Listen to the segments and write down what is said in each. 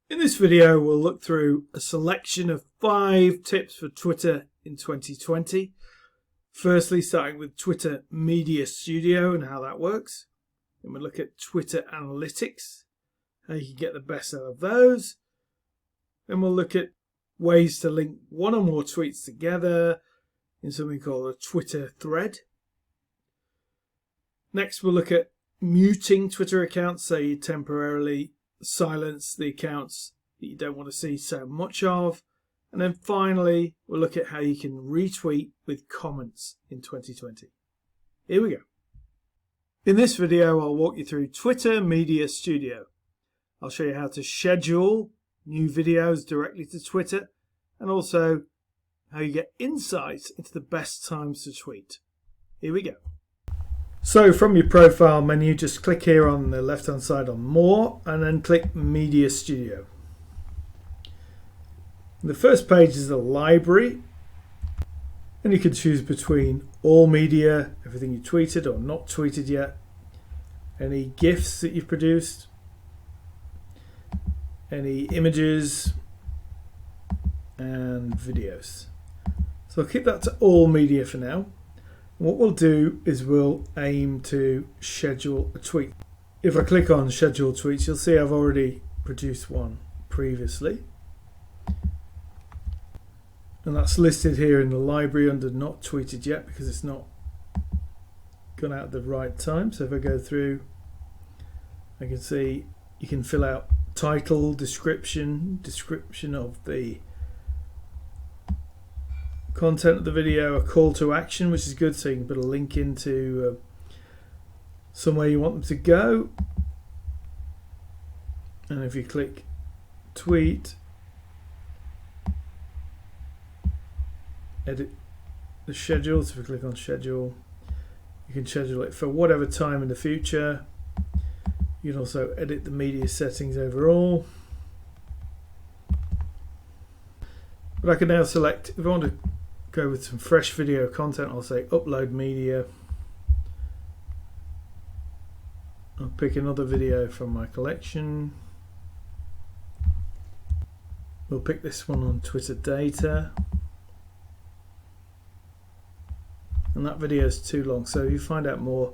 In this video, we'll look through a selection of 5 tips for Twitter in 2020. Firstly, starting with Twitter Media Studio and how that works. Then we'll look at Twitter Analytics, how you can get the best out of those. Then we'll look at ways to link one or more tweets together in something called a Twitter thread. Next, we'll look at muting Twitter accounts, so you temporarily silence the accounts that you don't want to see so much of. And then finally, we'll look at how you can retweet with comments in 2020. Here we go. In this video, I'll walk you through Twitter Media Studio. I'll show you how to schedule new videos directly to Twitter and also how you get insights into the best times to tweet. Here we go. So from your profile menu, just click here on the left hand side on More and then click Media Studio. The first page is a library, and you can choose between all media, everything you tweeted or not tweeted yet, any GIFs that you've produced, any images and videos. So I'll keep that to all media for now. What we'll do is we'll aim to schedule a tweet. If I click on schedule tweets, you'll see I've already produced one previously. And that's listed here in the library under not tweeted yet because it's not gone out at the right time. So if I go through, I can see you can fill out title, description of the content of the video, a call to action, which is good, so you can put a link into somewhere you want them to go. And if you click tweet, edit the schedule. So if you click on schedule, you can schedule it for whatever time in the future. You can also edit the media settings overall. But I can now select, if I want to go with some fresh video content, I'll say upload media. I'll pick another video from my collection. We'll pick this one on Twitter data. And that video is too long, so if you find out more,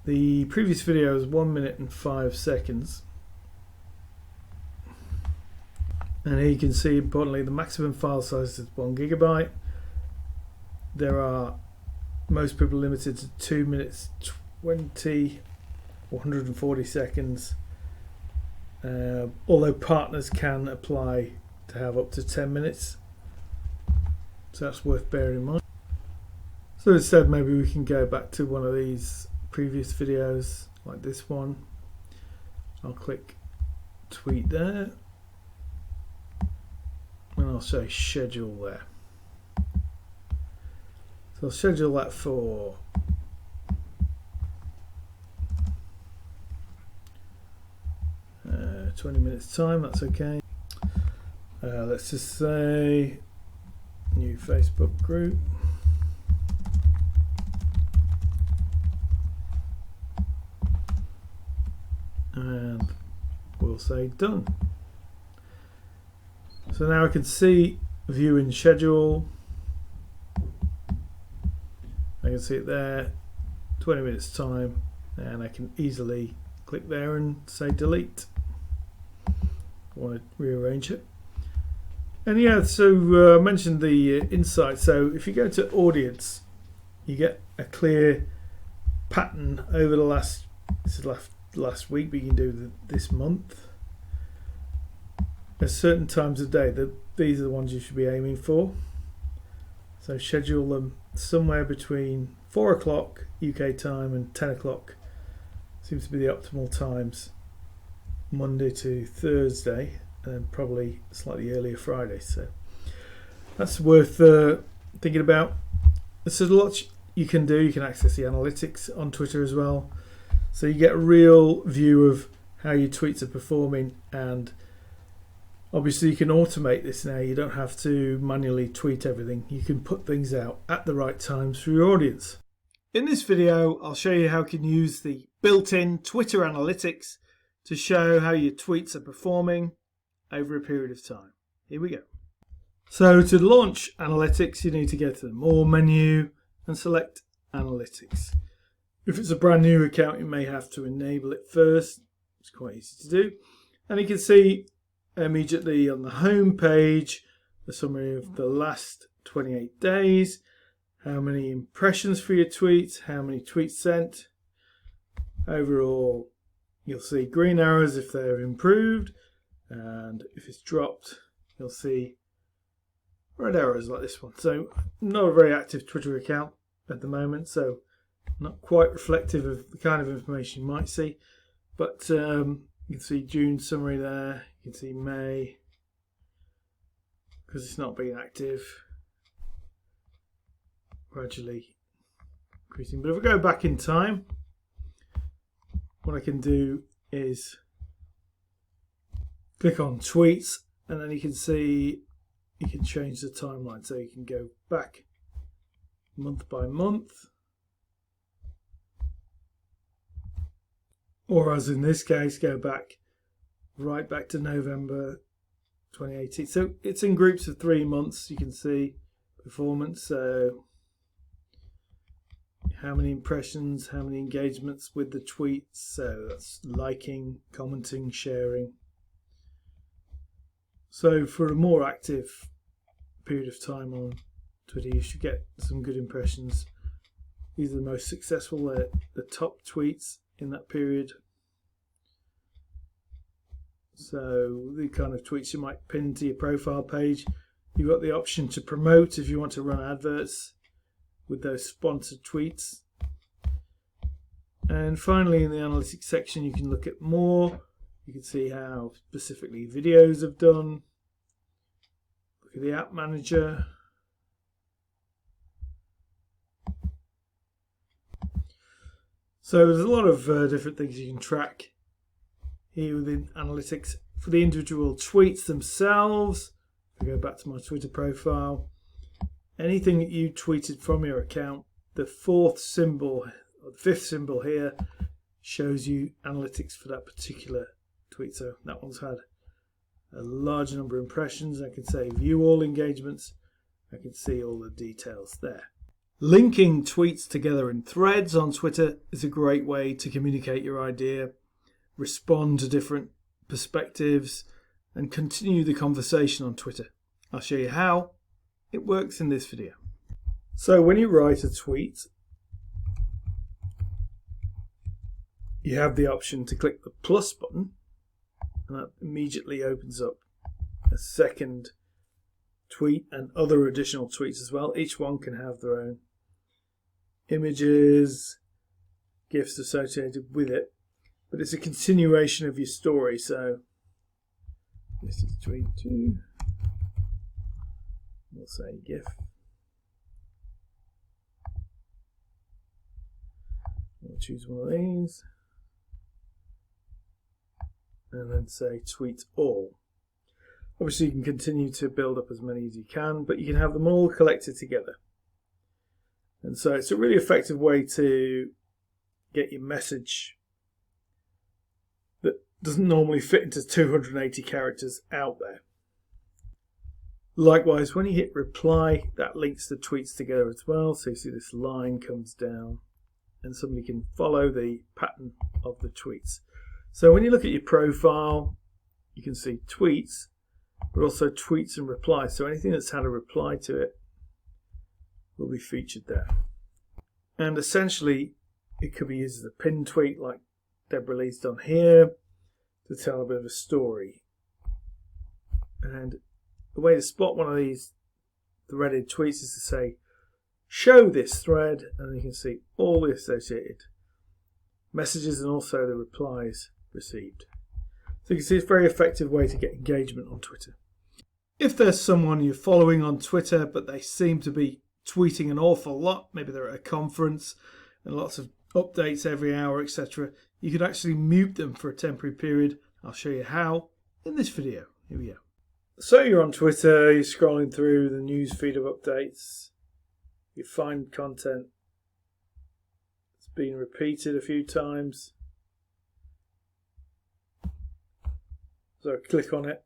the previous video is 1 minute and 5 seconds. And here you can see, importantly, the maximum file size is 1 GB. There are, most people limited to 2 minutes 20 or 140 seconds. Although partners can apply to have up to 10 minutes. So that's worth bearing in mind. So instead, maybe we can go back to one of these previous videos, like this one. I'll click tweet there. And I'll say schedule there. So I'll schedule that for 20 minutes time, that's okay. Let's just say new Facebook group. And we'll say done. So now I can see view and schedule. I can see it there, 20 minutes time, and I can easily click there and say delete. I want to rearrange it. And yeah, so I mentioned the insight. So if you go to audience, you get a clear pattern over the last week, but you can do this month. At certain times of day, these are the ones you should be aiming for. So schedule them somewhere between 4 o'clock UK time and 10 o'clock. Seems to be the optimal times, Monday to Thursday, and then probably slightly earlier Friday. So that's worth thinking about. There's a lot you can do. You can access the analytics on Twitter as well. So you get a real view of how your tweets are performing, and obviously you can automate this now. You don't have to manually tweet everything. You can put things out at the right times for your audience. In this video, I'll show you how you can use the built-in Twitter analytics to show how your tweets are performing over a period of time. Here we go. So to launch analytics, you need to go to the More menu and select Analytics. If it's a brand new account, you may have to enable it first. It's quite easy to do. And you can see immediately on the home page a summary of the last 28 days, how many impressions for your tweets, how many tweets sent. Overall, you'll see green arrows if they're improved, and if it's dropped, you'll see red arrows like this one. So not a very active Twitter account at the moment, so not quite reflective of the kind of information you might see. But you can see June summary there, you can see May, because it's not being active, gradually increasing. But if I go back in time, what I can do is click on tweets, and then you can see you can change the timeline. So you can go back month by month, or as in this case, go back right back to November 2018. So it's in groups of 3 months. You can see performance. So how many impressions, how many engagements with the tweets. So that's liking, commenting, sharing. So for a more active period of time on Twitter, you should get some good impressions. These are the most successful, the top tweets in that period. So the kind of tweets you might pin to your profile page. You've got the option to promote if you want to run adverts with those sponsored tweets. And finally, in the analytics section, you can look at more. You can see how specifically videos have done. Look at the app manager. So there's a lot of different things you can track here within analytics. For the individual tweets themselves, if I go back to my Twitter profile, anything that you tweeted from your account, the fourth symbol or the fifth symbol here shows you analytics for that particular tweet. So that one's had a large number of impressions. I can say view all engagements. I can see all the details there. Linking tweets together in threads on Twitter is a great way to communicate your idea, respond to different perspectives, and continue the conversation on Twitter. I'll show you how it works in this video. So when you write a tweet, you have the option to click the plus button, and that immediately opens up a second tweet and other additional tweets as well. Each one can have their own images, GIFs associated with it, but it's a continuation of your story. So this is tweet 2. We'll say GIF. We'll choose one of these and then say tweet all. Obviously you can continue to build up as many as you can, but you can have them all collected together. And so it's a really effective way to get your message that doesn't normally fit into 280 characters out there. Likewise, when you hit reply, that links the tweets together as well. So you see this line comes down and somebody can follow the pattern of the tweets. So when you look at your profile, you can see tweets, but also tweets and replies. So anything that's had a reply to it will be featured there. And essentially, it could be used as a pinned tweet like Deborah Lee's done here to tell a bit of a story. And the way to spot one of these threaded tweets is to say, show this thread, and you can see all the associated messages and also the replies received. So you can see it's a very effective way to get engagement on Twitter. If there's someone you're following on Twitter, but they seem to be tweeting an awful lot, maybe they're at a conference and lots of updates every hour, etc., you can actually mute them for a temporary period. I'll show you how in this video. Here we go. So you're on Twitter, you're scrolling through the news feed of updates, you find content that's been repeated a few times, So I click on it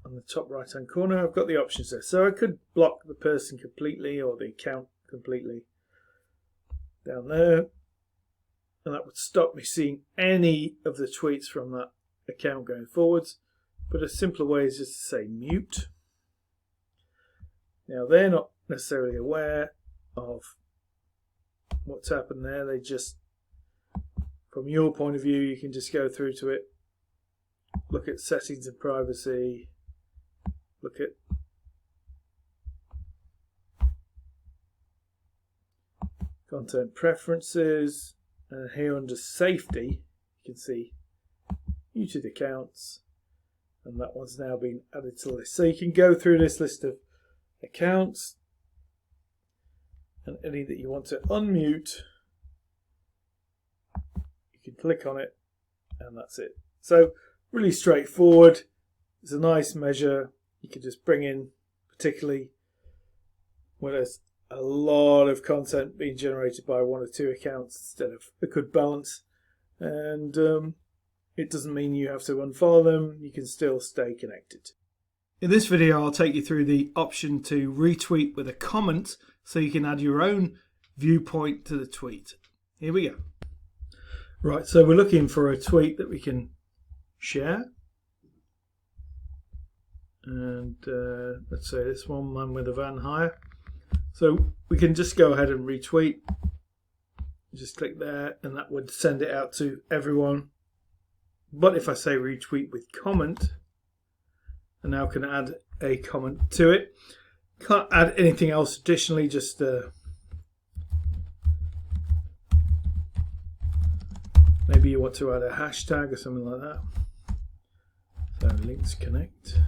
on the top right hand corner. I've got the options there. So I could block the person completely or the account completely down there. And that would stop me seeing any of the tweets from that account going forwards. But a simpler way is just to say mute. Now they're not necessarily aware of what's happened there. They just, from your point of view, you can just go through to it, look at settings and privacy, look at content preferences, and here under safety you can see muted accounts, and that one's now been added to the list. So you can go through this list of accounts, and any that you want to unmute, you can click on it, and that's it. So really straightforward. It's a nice measure. You can just bring in, particularly when there's a lot of content being generated by one or two accounts instead of a good balance, and it doesn't mean you have to unfollow them. You can still stay connected. In this video I'll take you through the option to retweet with a comment so you can add your own viewpoint to the tweet. Here we go. Right, so we're looking for a tweet that we can share, and let's say this one, man with a van hire. So we can just go ahead and retweet. Just click there and that would send it out to everyone. But if I say retweet with comment, I now can add a comment to it. Can't add anything else additionally, just maybe you want to add a hashtag or something like that. So links connect.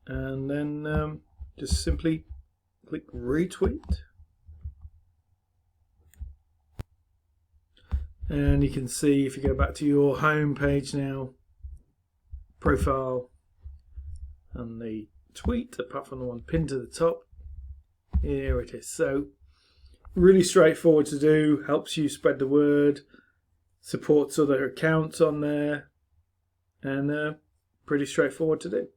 And then just simply click retweet. And you can see, if you go back to your home page now, profile, and the tweet, apart from the one pinned to the top, here it is. So really straightforward to do, helps you spread the word, supports other accounts on there, and pretty straightforward to do.